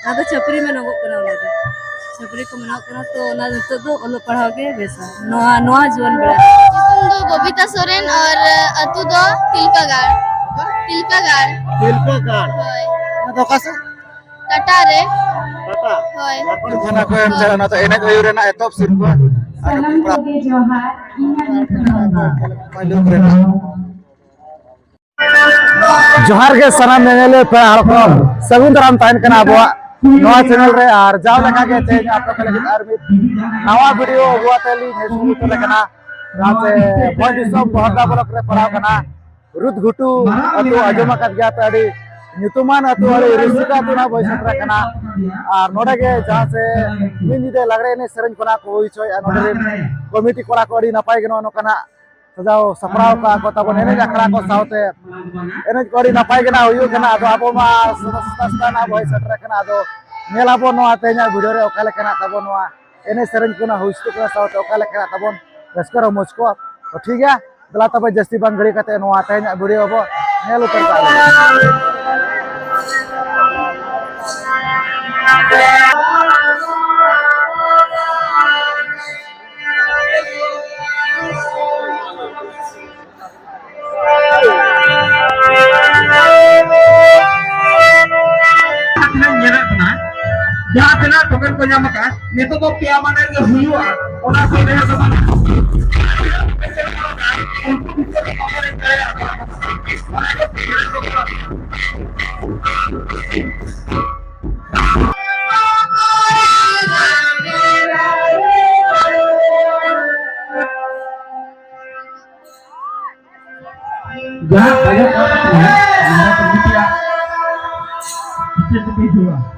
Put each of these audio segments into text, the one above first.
ada chapri में नगो कना वाला दे chapri को मना कना तो ना तो ओलो पढ़ाओ के बेसा नोआ नोआ जीवन बेड़ा तुम दो बबीता सोरेन और अतु दो तिलका गाड़ तिलका गाड़ होय ना तो कासे टाटा रे टाटा होय अपन थाना को एम चला ना तो एने को यूरे ना एतोप सिन को Salam koge johar, ingat kenanga. जोहार के सनम नेले पे हड़कम सगुन दराम ताइन कना अबवा नवा चैनल रे आर जाव लगा के ते आप लोग लगे आर में नवा वीडियो अबवा तेली नेसु तो लगना राते भोज सब बहदा ब्लॉक रे पड़ाव कना रुद घुटू अतु अजमा का गया ताड़ी नितुमान अतु वाले ऋषिका तुना भोज सत्र कना आर नोडे के जहां से मिन दे लगरे ने सरन कोना को होई छोय नोडे कमिटी कोला को अडी नपाय गनो नो कना सजाओ सपराव का को तब एने अखड़ा को साउते एने कोडी नपाय गना होयो कना तो आबो मा सस्ता ना भोय सटर कना दो नेलाबो नो आतेना वीडियो रे ओकाले कना तब नो एने सरन कोना होइस्तो को साउते ओकाले कना तब रस्कर मुझको तो ठीक है दला तब जस्ती बन घड़ी कते नो आतेना वीडियो बो नेल उतर जहाँ तना टोकन को जाम का नेतो को पिया माने के हुआ ओना को दे तो जहाँ बजा का है जहाँ पर पिया इसे तो हुआ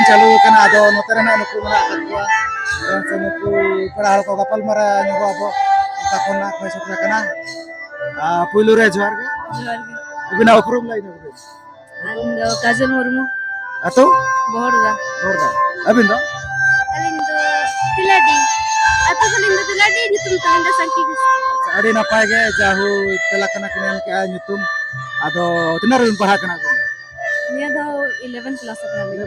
चालू करना आदो नोते रेना नुकु मना कतवा से नुकु पड़ा को गपल मरा नुकु अब ताकोना को सकना कना पुलु रे जोर के जोहार गे बिना उपरुम लाइन नुकु ᱟᱹᱞᱤᱧ ᱫᱚ ᱠᱟᱡᱚᱞ ᱢᱩᱨᱢᱩ अतो ᱵᱚᱦᱚᱲᱫᱟ ᱦᱚᱲᱫᱟ ᱟᱵᱤᱱ ᱫᱚ ᱟᱹᱞᱤᱧ ᱫᱚ ᱛᱤᱞᱟᱰᱤ ᱟᱹᱛᱩ ᱛᱟᱹᱞᱤᱧ ᱫᱚ ᱛᱤᱞᱟᱰᱤ ᱧᱩᱛᱩᱢ ᱛᱟᱹᱞᱤᱧ ᱫᱚ ᱥᱟᱝᱠᱤ ᱠᱤᱥᱠᱩ ᱟᱹᱰᱤ ᱱᱟᱯᱟᱭ ᱜᱮ ᱡᱟᱦᱩ ᱛᱮᱞᱟ ᱠᱟᱱᱟ ᱠᱤᱱ ᱮᱢ ᱠᱮᱜᱼᱟ ᱧᱩᱛᱩᱢ ᱟᱫᱚ ᱛᱤᱱᱟᱹᱜ ᱨᱮᱵᱤᱱ ᱯᱟᱲᱦᱟᱜ ᱠᱟᱱᱟ ᱱᱤᱭᱟᱹ ᱫᱚ 11 क्लास ᱨᱮ ᱟᱹᱞᱤᱧ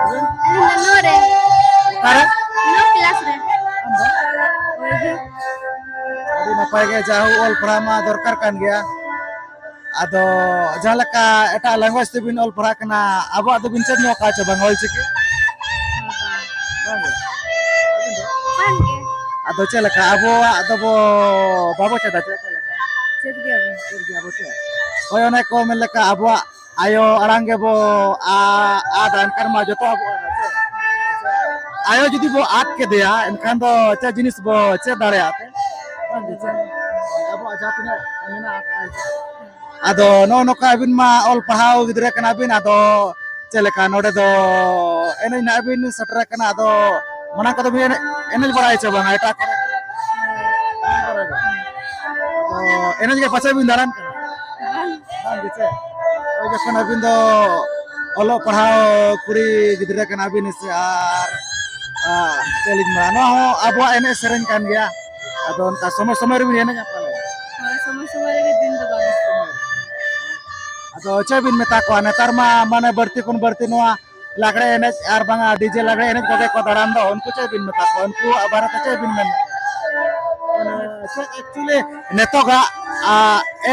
ᱟᱹᱞᱤᱧ ᱫᱚ ᱱᱚ ᱨᱮ ᱚᱠᱟᱨᱮ ᱱᱚ ᱠᱞᱟᱥ ᱨᱮ ᱦᱳᱭ ᱜᱮ ᱟᱹᱰᱤ ᱱᱟᱯᱟᱭ ᱜᱮ ᱡᱟᱦᱩ ᱚᱞ ᱯᱟᱲᱦᱟᱣ ᱢᱟ ᱫᱚᱨᱠᱟর ᱠᱟᱱ ᱜᱮᱭᱟ ᱟᱫᱚ ᱡᱟᱦᱟᱸ ᱞᱮᱠᱟ ᱮᱴᱟᱜ ᱞᱮᱝᱜᱩᱭᱮᱡᱽ ᱛᱮᱵᱤᱱ ᱚᱞ ᱯᱟᱲᱦᱟᱜ ᱠᱟᱱᱟ ᱟᱵᱚᱣᱟᱜ ᱫᱚᱵᱤᱱ ᱪᱮᱫ ᱧᱚᱜ ᱠᱟᱜᱼᱟ ᱪᱮ ᱵᱟᱝ ᱚᱞᱪᱤᱠᱤ ᱵᱟᱝ ᱜᱮ ᱟᱫᱚ ᱪᱮᱫ ᱞᱮᱠᱟ ᱟᱵᱚᱣᱟᱜ ᱫᱚᱵᱚ ᱵᱟᱵᱚ ᱪᱮᱫᱟ ᱪᱮᱫ ᱞᱮᱠᱟ ᱪᱮᱫ ᱜᱮᱭᱟᱵᱚᱱ ᱪᱮᱫ ᱜᱮᱭᱟᱵᱚ ᱪᱮ ᱦᱳᱭ ᱚᱱᱮ ᱠᱚ ᱢᱮᱱ ᱞᱮᱠᱟ ᱟᱵᱚᱣᱟᱜ ᱟᱭᱳ ᱟᱲᱟᱝ ᱜᱮᱵᱚ ᱟᱫᱟ ᱮᱱᱠᱷᱟᱱ ᱢᱟ ᱡᱚᱛᱚ ᱟᱵᱚᱣᱟᱜ ayo judi bo at ke dia enkan do cha jinis bo che dareate abo aja tina mena ado no no ka bin ma ol pahau gidre kana bin ado cheleka node do ene na bin satra kana ado mana ko do bin ene barai che bang eta kore ene ge pacha bin daran bang gitu o jokon abin do olo pahau kuri gidre kana bin se ar चलिज मा no अब एने सेरेन कान गया अदो उनका समय समय रे एने का पाले ᱦᱳᱭ ᱥᱚᱢᱚᱭ ᱥᱚᱢᱚᱭ ᱨᱮᱜᱮ ᱫᱤᱱ ᱫᱚ ᱵᱟᱝ अदो चेबिन मेता को नेतार मा माने बढ़ती कोन बढ़ती नोआ लागड़े एने आर बांगा डीजे लागड़े एने को दरान दो उनको चेबिन मेता को उनको भारत चेबिन मेन से एक्चुअली नेतोगा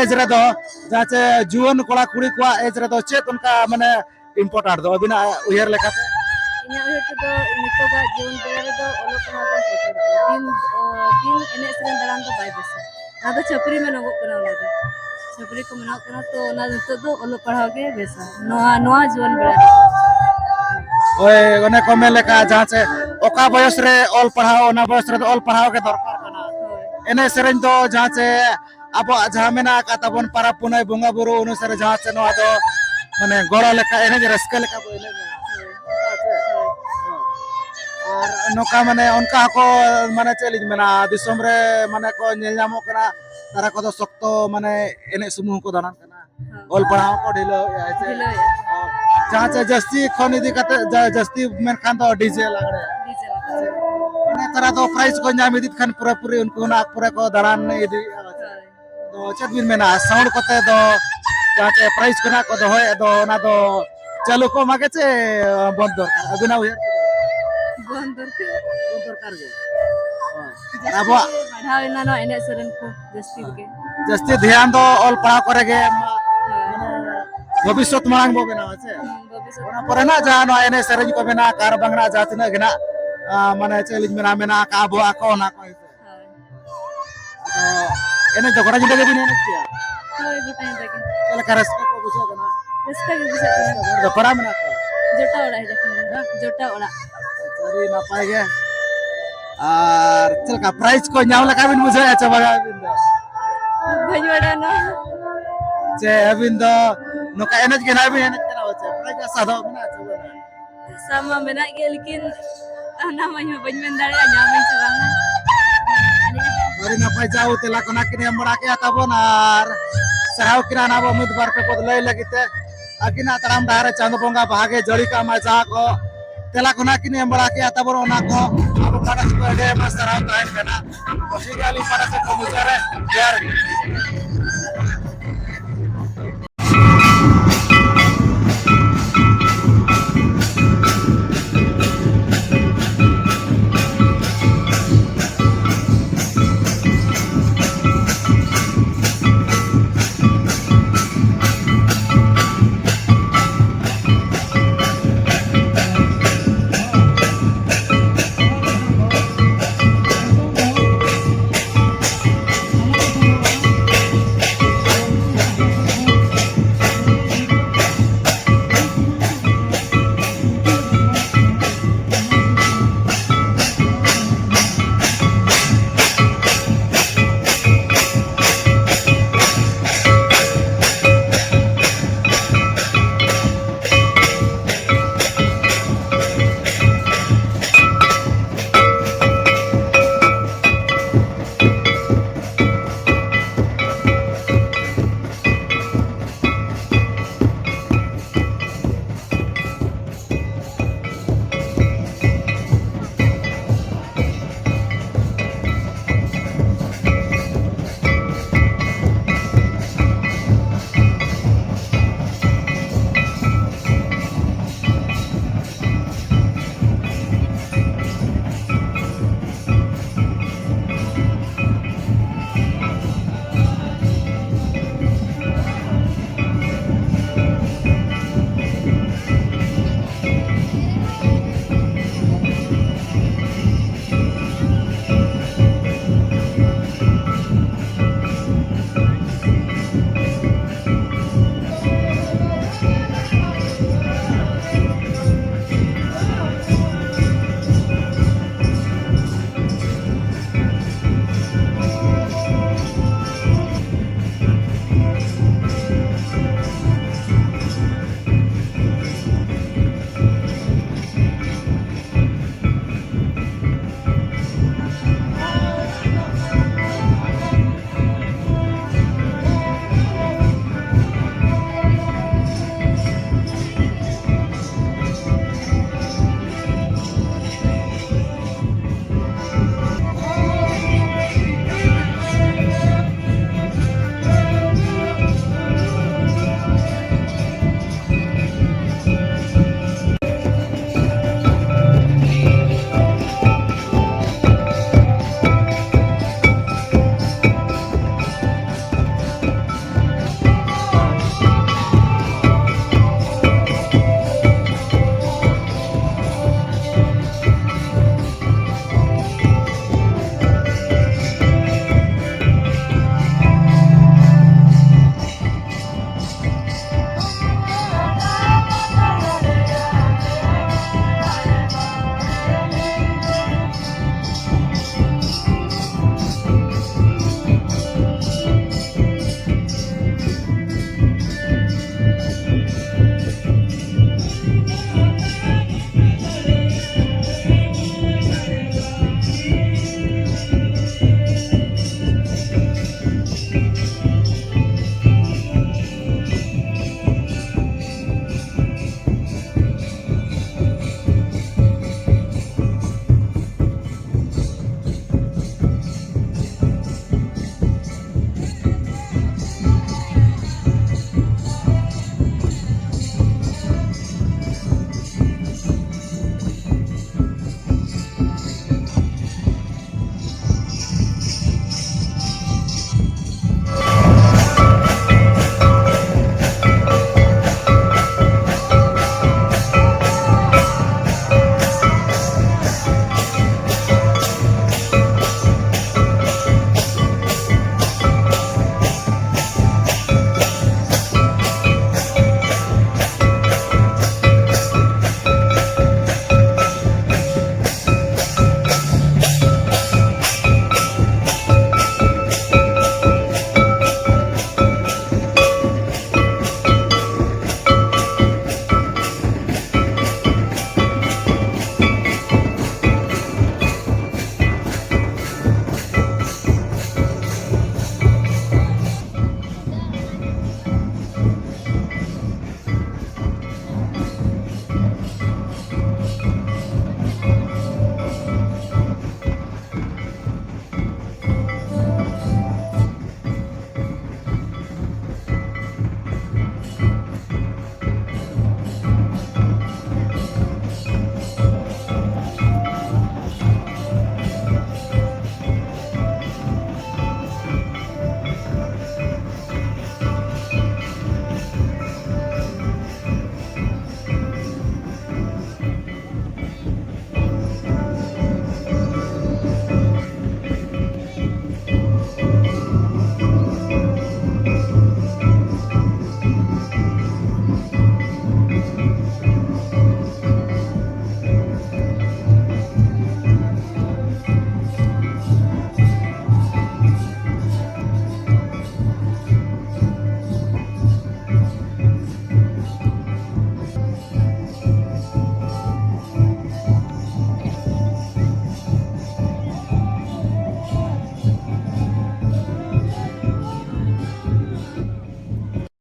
एज रे दो जाचे जुवन कोड़ा कुड़ी को एज रे दो चेत उनका माने इंपोर्टेंट दो अबिना उयर लेकाते ᱤᱧᱟᱹᱜ ᱩᱭᱦᱟᱹᱨ ᱛᱮᱫᱚ ᱱᱤᱛᱚᱜᱟᱜ ᱡᱤᱭᱚᱱ ᱵᱮᱲᱟ ᱨᱮᱫᱚ ᱚᱞᱚᱜ ᱯᱟᱲᱦᱟᱣ ᱫᱚ ᱫᱤᱱ ᱮᱱᱮᱡ ᱥᱮᱨᱮᱧ ᱫᱟᱬᱟᱱ ᱫᱚ ᱵᱟᱭ ᱵᱮᱥᱟ ᱚᱱᱟ ᱫᱚ ᱪᱷᱟᱹᱯᱨᱤ ᱢᱮᱱᱚᱜᱚᱜ ᱠᱟᱱᱟ ᱚᱱᱟ ᱫᱚ ᱪᱷᱟᱹᱯᱨᱤ ᱠᱚ ᱢᱮᱱᱟᱜ ᱠᱟᱱᱟ ᱛᱚ ᱚᱱᱟ ᱱᱤᱛᱚᱜ ᱫᱚ ᱚᱞᱚᱜ ᱯᱟᱲᱦᱟᱣ ᱜᱮ ᱵᱮᱥᱟ ᱱᱚᱣᱟ ᱡᱤᱭᱚᱱ ᱵᱮᱲᱟ ᱨᱮ ओए ओने को में लेका जहां से ओका बयस रे ऑल पढ़ाओ ना बयस रे ऑल पढ़ाओ के दरकार कना एने सेरेन दो जहां से अब जहां मेना का तबन पारा पुनय बंगा बुरु अनुसार जहां से नो आदो माने गोड़ा लेका एने जे रस्के लेका बोले और नोका माने उनका को माने चलिज मेना दिसम रे माने को नेल नामो कना तारा को दो सख्तो माने एने समूह को दाना कना ऑल पढ़ाओ को ढिलो ऐसे जहां से जस्ती खन इदी कते जस्ती मेन खान तो डीजे लागड़े डीजे माने तारा तो प्राइस को नाम इदी खान पूरा पूरी उनको ना पूरा को दरान इदी तो चेत बिन मेना साउंड कोते दो जहां से प्राइस को ना को दो होय दो ना दो चालू को मागे से बंद दरकार अबिना उयर बंद दरकार गे अब बढ़ाव इना नो एनᱮᱡ ᱥᱮᱨᱮᱧ को जस्ती ध्यान दो ऑल पढ़ा करेगे भविष्य मांग बो बेना আছে ओना परे ना जानो एने सेरेज को बेना कार बंगना जातना गना माने चलिज मेना मेना का बो आको ना को तो एने तो गोड़ा जिंदगी बिन एने किया होय गोटाई दगे चल करस को बुझो गना रस्ता के बुझा तो परा मेना को जोटा ओड़ा है जखन जोटा ओड़ा सरी ना पाए गे और चल का प्राइस को न्याव लगा बिन बुझो अच्छा बगा बिन भई बड़ा ना जे अबिन दो नोका एने के ना बिन एने करा होचे प्राइस का सादो बिना sama menak ge lekin namanya bañ men dare nyaman celana Mari napai jauh telah kena kini yang meraki atabon ar sahau kira nabo midbar pe pod lay lagite akina taram dare chandu bonga bahage jari ka maja ko telah kena kini yang meraki atabon onako abu pada sebagai masyarakat lain kena pasti kali pada sekomucare biar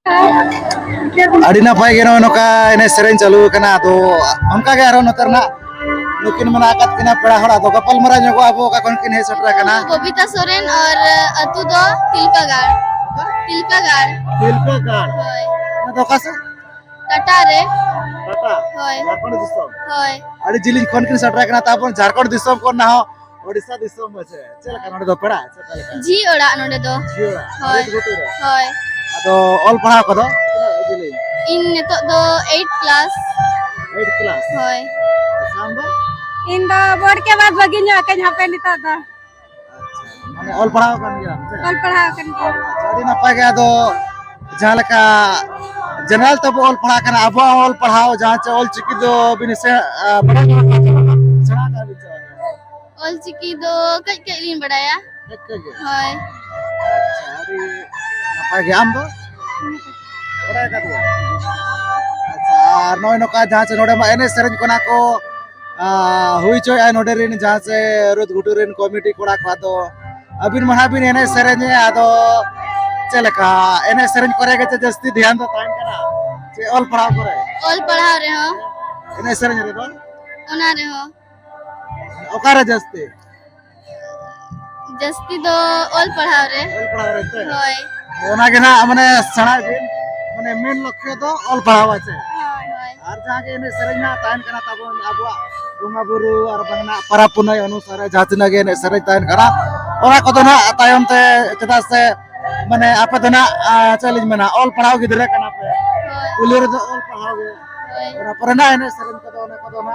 ᱟᱹᱰᱤ ᱱᱟᱯᱟᱭ ᱜᱮ ᱱᱚᱜᱼᱚᱭ ᱱᱚᱝᱠᱟ ᱮᱱᱮᱡ ᱥᱮᱨᱮᱧ ᱪᱟᱹᱞᱩ ᱟᱠᱟᱱᱟ ᱟᱫᱚ ᱚᱱᱠᱟ ᱜᱮ ᱟᱨᱦᱚᱸ ᱱᱚᱛᱮ ᱨᱮᱱᱟᱜ ᱱᱩᱠᱤᱱ ᱢᱮᱱᱟᱜ ᱟᱠᱟᱫ ᱠᱤᱱᱟ ᱯᱮᱲᱟ ᱦᱚᱲ ᱟᱫᱚ ᱜᱟᱯᱟᱞᱢᱟᱨᱟᱣ ᱧᱚᱜᱚᱜ ᱟᱵᱚ ᱚᱠᱟ ᱠᱷᱚᱱ ᱠᱤᱱ ᱦᱮᱡ ᱥᱮᱴᱮर ᱟᱠᱟᱱᱟ बबीता सोरेन और अतु दो तिलका गाड़ ᱛᱤᱞᱠᱟᱹ ᱜᱟᱲ होय ᱚᱱᱟ ᱫᱚ ᱚᱠᱟ ᱥᱮᱫ टाटा रे ᱴᱟᱴᱟ होय ᱡᱷᱟᱲᱠᱷᱚᱸᱰ ᱫᱤᱥᱚᱢ होय ᱟᱹᱰᱤ ᱡᱤᱞᱤᱧ ᱠᱷᱚᱱ ᱠᱤᱱ ᱥᱮᱴᱮर ᱟᱠᱟᱱᱟ ᱛᱟᱨᱯᱚᱨ ᱡᱷᱟᱲᱠᱷᱚᱸᱰ ᱫᱤᱥᱚᱢ ᱠᱷᱚᱱ ᱦᱚᱸ ᱳᱰᱤᱥᱟ ᱫᱤᱥᱚᱢ ᱦᱮᱸᱥᱮ ᱪᱮᱫ ᱞᱮᱠᱟ ᱱᱚᱰᱮ ᱫᱚ ᱯᱮᱲᱟ ᱪᱮᱫ ᱞᱮᱠᱟ जी ओड़ा नोडे दो ᱡᱤᱭᱟᱹᱲᱟ ᱦᱳᱭ ᱟᱹᱰᱤ ᱜᱷᱩᱴᱩ ᱨᱮ होय ᱟᱫᱚ ᱚᱞ ᱯᱟᱲᱦᱟᱣ ᱠᱚᱫᱚ ᱛᱤᱱᱟᱹᱜ ᱡᱤᱞᱤᱧ इन नितो दो 8 क्लास 8 क्लास होय ᱟᱢ ᱫᱚ इन दो बोर्ड के बाद बगी ᱧᱚᱜ ᱠᱟᱹᱧ ᱦᱟᱯᱮ ᱱᱤᱛᱚᱜ ᱫᱚ ᱢᱟᱱᱮ ᱚᱞ ᱯᱟᱲᱦᱟᱣ ᱠᱟᱱ ᱜᱮᱭᱟᱢ ᱥᱮ ᱚᱞ ᱯᱟᱲᱦᱟᱣ ᱠᱟᱱ ᱜᱮᱭᱟ ᱟᱪᱪᱷᱟ ᱟᱹᱰᱤ ᱱᱟᱯᱟᱭ ᱜᱮ ᱟᱫᱚ ᱡᱟᱦᱟᱸ ᱞᱮᱠᱟ ᱡᱮᱱᱟᱨᱮᱞ ᱛᱮᱵᱚ ᱚᱞ ᱯᱟᱲᱦᱟᱜ ᱠᱟᱱᱟ ᱟᱵᱚᱣᱟᱜ ᱚᱞ ᱯᱟᱲᱦᱟᱣ ᱡᱟᱦᱟᱸ ᱪᱮ ᱚᱞ ᱪᱤᱠᱤ ᱫᱚ ᱵᱤᱱ ᱵᱟᱲᱟᱭ ᱧᱟᱢ ᱥᱮᱬᱟ ᱠᱟᱜ ᱵᱤᱱ ᱥᱮ ऑल चिकी दो कई कई लिन बड़ाया ᱮᱠᱟᱹ ᱜᱮ होय ᱟᱪᱪᱷᱟ ᱟᱹᱰᱤ ᱱᱟᱯᱟय ᱜᱮ ᱟᱢ ᱫᱚ ᱵᱟᱲᱟᱭ ᱠᱟᱫ ᱜᱮᱭᱟ ᱟᱪᱪᱷᱟ ᱟᱨ ᱱᱚᱜᱼᱚᱭ ᱱᱚᱝᱠᱟ ᱡᱟᱦᱟᱸ ᱪᱮ ᱱᱚᱰᱮ ᱢᱟ ᱮᱱᱮᱡ ᱥᱮᱨᱮᱧ ᱠᱚ ᱱᱟᱜ ᱠᱚ ᱦᱩᱭ ᱦᱚᱪᱚᱭᱮᱫᱼᱟ ᱱᱚᱰᱮ ᱨᱮᱱ ᱡᱟᱦᱟᱸ ᱪᱮ ᱨᱩᱫ ᱜᱷᱩᱴᱩ ᱨᱮᱱ ᱠᱚᱢᱤᱴᱤ ᱠᱚᱲᱟ ᱠᱚ ᱟᱫᱚ ᱟᱹᱵᱤᱱ ᱢᱟ ᱦᱟᱸᱜ ᱵᱤᱱ ᱮᱱᱮᱡ ᱥᱮᱨᱮᱧᱮᱜᱼᱟ ᱟᱫᱚ ᱪᱮᱫ ᱞᱮᱠᱟ ᱮᱱᱮᱡ ᱥᱮᱨᱮᱧ ᱠᱚᱨᱮ ᱜᱮ ᱪᱮ ᱡᱟᱹᱥᱛᱤ ᱫᱷᱮᱭᱟᱱ ᱫᱚ ᱛᱟᱦᱮᱱ ᱠᱟᱱᱟ ᱪᱮ ᱚᱞ ᱯᱟᱲᱦᱟᱣ ᱠᱚᱨᱮ ऑल पढ़ाव रे हो एने सेरेंज रे दो ओना रे हो ओकारे जस्ती जस्ती दो ऑल पढ़ाव रे ऑल पढ़ाव रे ते होय ओना के ना माने सणा दिन माने मेन लक्ष्य दो ऑल पढ़ाव আছে होय আর যাকে এনে সেরেঞ্জ না তাহেন কানা তাবন আবুয়া বঙ্গা বুরু আর বাংনা পারা পুনাই অনুসারে জাতিনা গে এনে সেরেঞ্জ তাহেন কানা ওরা কত না তায়ম তে চেদা সে মানে আপে তো না চ্যালেঞ্জ মেনা অল পড়াও গিদরে কানা পে উলির দো অল পড়াও গে होय ওরা পরে না এনে সেরেঞ্জ কত না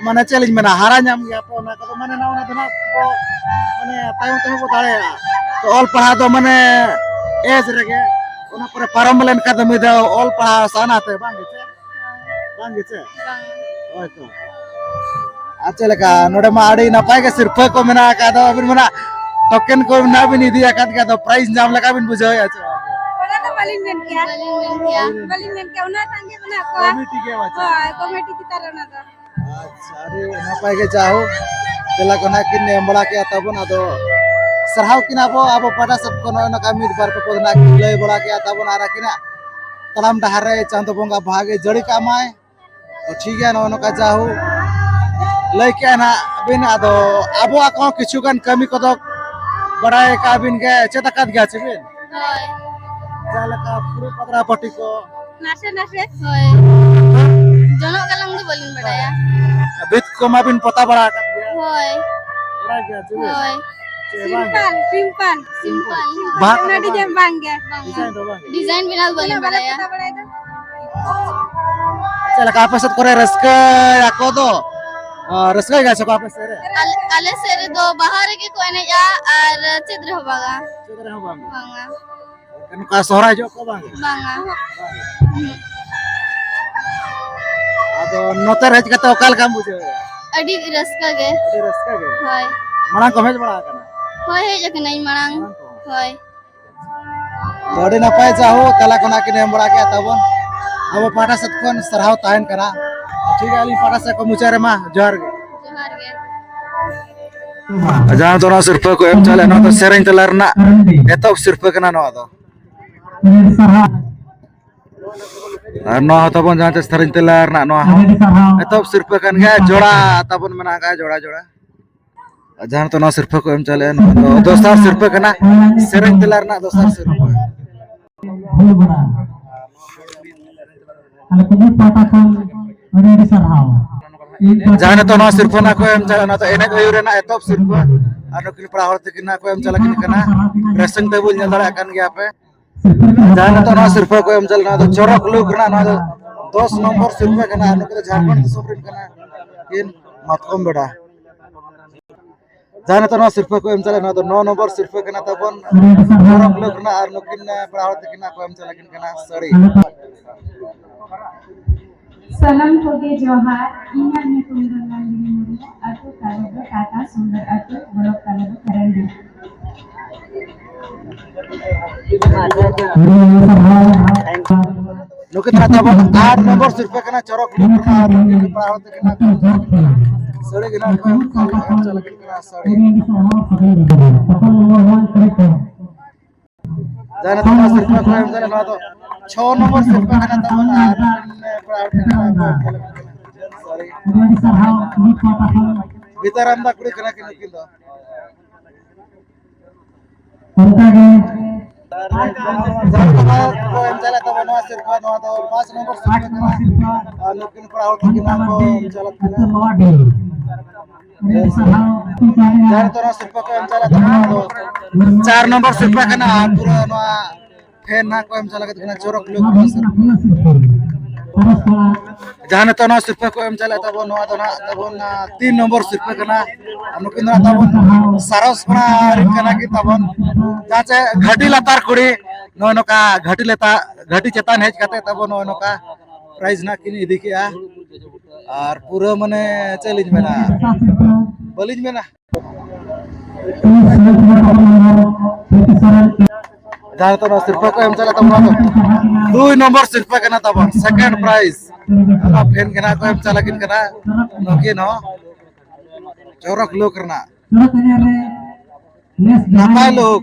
মানে চ্যালেঞ্জ মেনা হারা নাম গিয়া পো না কত মানে না ওনা দনা ko মানে তায়ম তে হবো দাঁড়ে তো অল পড়া তো মানে এজ রেগে ওনা পরে পারম লেন কাদমি দে অল পড়া সানাতে বাং গেছে bang gitu oh itu aja leka node ma adi napai ke sirpa ko mena ka do abin mana token ko na bin idi akan ka do price jam leka bin bujau ya ora to balin men kya una sange bana ko committee ke baca committee kita rana da acha ari napai ke jauh tela kona kin embala ke atabun ado sarhau kina abo pada sab kono na kami bar ko na lay bola ke atabun arakina talam dahare chanto bonga bhage jari kamai तो ठीक है नौनो का जाहू लैके ना बिन आदो आबो आको किछुगान कमी को दो बड़ाई का बिन के चेतकात गया छ बिन होय जाला का पूरी पतरा पट्टी को nase होय जनो कलम दो बोलिन बड़ाया बित को मा बिन पता बड़ा का गया होय बड़ा गया छ बिन होय simpan सिंपल बात na di jam bang ya design दो बांगे डिजाइन बिना बोलिन बड़ाया चला का आपस करे रस्का याको दो रस्का गया छ आपस रे आले सेरे दो बाहर के कोई ने या और चित्र हो बागा चेदरे हो बांगे बांगा कन का सोहरा जो को बांगे बांगा आदो नोतर हज कते ओकाल काम बुझे अडी रस्का गे अरे रस्का गे होय मना को हेज बड़ा kana होय हे जक नहीं मणांग होय बड़ी नपाय चाहो तला कोना के नेम बड़ा के तबन अब पाटा सत कोन सरहाव ताहन करा ठीक है अली पाटा से को मुचारे मा जोहार गे जोहार गे जहां तो ना सिर्फ को एम चले ना तो सेरेंज तलरना एतो सिर्फ कना नो दो नो तबन जहां ते सेरेंज तलरना नो एतो सिर्फ कन गे जोड़ा तबन मना का जोड़ा जोड़ा जहां तो ना सिर्फ को एम चले नो तो दोसर सिर्फ कना सेरेंज तलरना दोसर सिर्फ जहां तो ना सिर्फ ना को एम चले ना तो एने गयु रेना एतो सिर्फ आरो किन पड़ा होते किना को एम चले किन कना ड्रेसिंग टेबल नेल दड़ा कन गया पे जहां तो ना सिर्फ को एम चले ना तो चोरक लुक ना ना 10 नंबर सिर्फ कना आनो के झारखंड सोपरिन कना किन मतकम बेटा जहां तो ना सिर्फ को एम चले ना तो 9 नंबर सिर्फ कना तबन चोरक लुक ना आर नुकिन पड़ा होते किना को एम चले किन कना सड़ी Salam koge johar, ingat ni tunggangan diri mulia, atau kalau kata sumber atau bolok kalau kerendi. नुकिन तबन 8 number सिर्फ कना चोरक लुक ना आर नुकिन पड़ा होते किना सड़ी किना को एम चले किन कना सड़ी जहां तो ना सिर्फ को एम चले ना तो 6 nomor sirpa kana tabon ar sorry bitaran da kuri kana kin do ko em chala tabon no sirpa no do 5 nomor sirpa kana nukin pura hol kina ko chala kana jar to no sirpa ko em chala tabon do 4 nomor sirpa kana pura no fan na ko em chala kana chorok log जहाँ तो ना सिर्फ को M चला तब नवा तो ना तब ना 3 नंबर सिर्फ करना अनुकिन ना तब सारस बना रिकना की तब जहाँ से घाटी लतार कुड़ी नो नो का घाटी चेतान हेज करते तब नो नो का प्राइज ना किन इदी किया और पूरा मने चैलेंज में ना बलिज में ना जहाँ तो ना सिर्फ को एम चला तब 2 नंबर सिर्फ करना तब सेकंड प्राइज अब फैन करना को एम चला किन करना नोकी नो चौरक लो करना नापाय लोग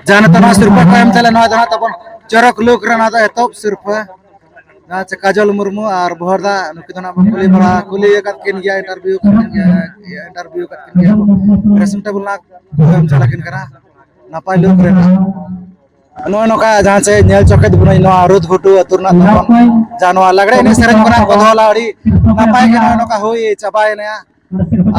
जहाँ तो ना सिर्फ को एम चला ना जहाँ तब चौरक लो करना तो एतोप सिर्फ ना काजल मुर्मू और भोरदा नुकी तो ना कुली कत किन गया इंटरव्यू कत किन गया प्रेजेंटेबल ना को एम चला किन करना नापाय लोग रहना नो नो का जहाँ से नेल चौके दुबना नो रुद घुटू अतुरना तबन जानवा लगड़े ने सरज बना को धोला अड़ी नापाय के नो का होई चबाय ने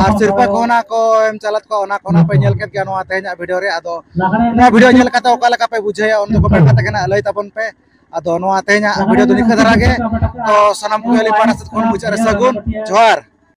और सिर्फ कोना को एम चलत को ओना कोना पे नेल के नो तेना वीडियो रे आदो ना वीडियो नेल कता ओका लका पे बुझे उन तो कमेंट कता केना लई तबन पे आदो नो तेना वीडियो तो निखा धरा के तो सनम को ले पाना से कोन बुझा सगुन जोहार।